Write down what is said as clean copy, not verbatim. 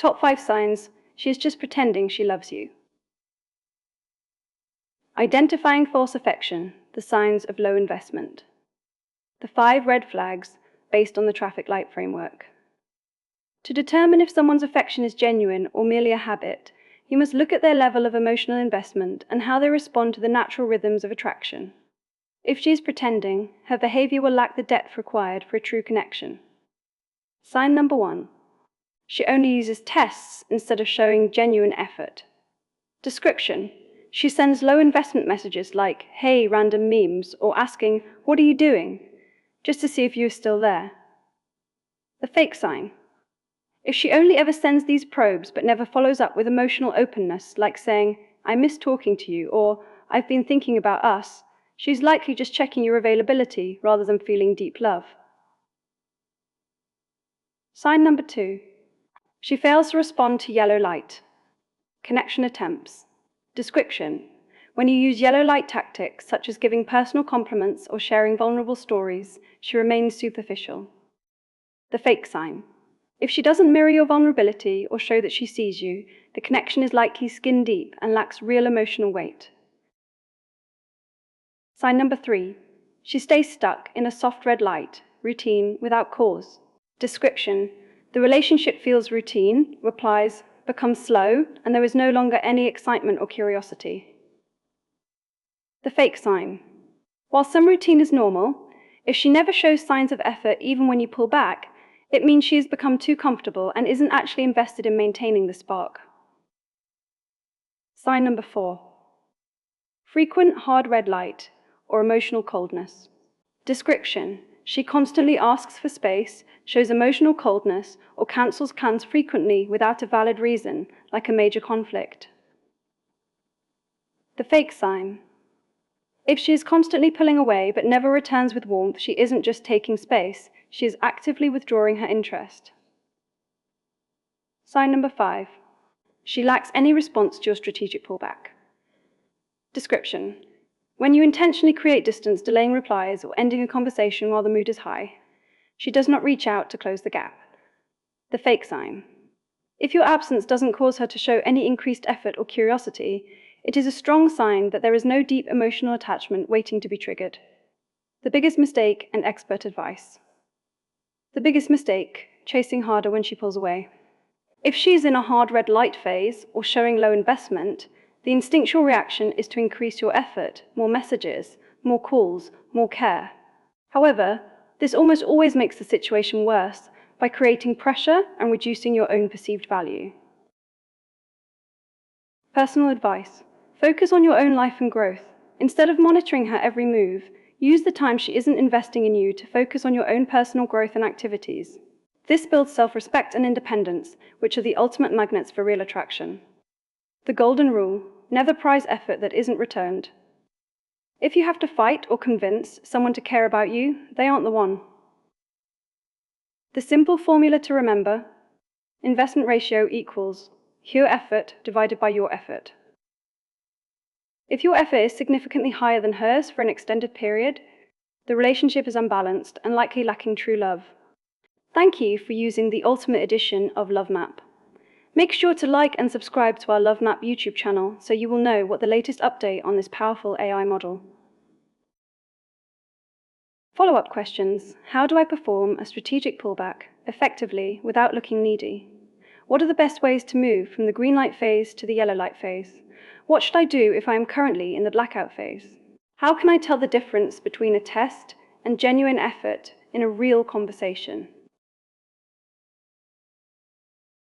Top 5 signs she is just pretending she loves you. Identifying false affection, the signs of low investment. The 5 red flags based on the traffic light framework. To determine if someone's affection is genuine or merely a habit, you must look at their level of emotional investment and how they respond to the natural rhythms of attraction. If she is pretending, her behavior will lack the depth required for a true connection. Sign number 1. She only uses tests instead of showing genuine effort. Description: she sends low investment messages like, "Hey, random memes," or asking, "What are you doing?" just to see if you are still there. The fake sign: if she only ever sends these probes but never follows up with emotional openness, like saying, "I miss talking to you," or "I've been thinking about us," she's likely just checking your availability rather than feeling deep love. Sign number 2. She fails to respond to yellow light. Connection attempts. Description: when you use yellow light tactics, such as giving personal compliments or sharing vulnerable stories, she remains superficial. The fake sign: if she doesn't mirror your vulnerability or show that she sees you, the connection is likely skin deep and lacks real emotional weight. Sign number 3. She stays stuck in a soft red light, routine, without cause. Description: the relationship feels routine, replies become slow, and there is no longer any excitement or curiosity. The fake sign: while some routine is normal, if she never shows signs of effort even when you pull back, it means she has become too comfortable and isn't actually invested in maintaining the spark. Sign number 4. Frequent hard red light or emotional coldness. Description: she constantly asks for space, shows emotional coldness, or cancels plans frequently without a valid reason, like a major conflict. The fake sign: if she is constantly pulling away but never returns with warmth, she isn't just taking space, she is actively withdrawing her interest. Sign number 5. She lacks any response to your strategic pullback. Description: when you intentionally create distance, delaying replies, or ending a conversation while the mood is high, she does not reach out to close the gap. The fake sign: if your absence doesn't cause her to show any increased effort or curiosity, it is a strong sign that there is no deep emotional attachment waiting to be triggered. The biggest mistake and expert advice. The biggest mistake: chasing harder when she pulls away. If she's in a hard red light phase or showing low investment, the instinctual reaction is to increase your effort, more messages, more calls, more care. However, this almost always makes the situation worse by creating pressure and reducing your own perceived value. Personal advice: focus on your own life and growth. Instead of monitoring her every move, use the time she isn't investing in you to focus on your own personal growth and activities. This builds self-respect and independence, which are the ultimate magnets for real attraction. The golden rule: never prize effort that isn't returned. If you have to fight or convince someone to care about you, they aren't the one. The simple formula to remember: investment ratio equals your effort divided by your effort. If your effort is significantly higher than hers for an extended period, the relationship is unbalanced and likely lacking true love. Thank you for using the ultimate edition of Love Map. Make sure to like and subscribe to our Love Map YouTube channel so you will know what the latest update on this powerful AI model. Follow-up questions: how do I perform a strategic pullback effectively without looking needy? What are the best ways to move from the green light phase to the yellow light phase? What should I do if I am currently in the blackout phase? How can I tell the difference between a test and genuine effort in a real conversation?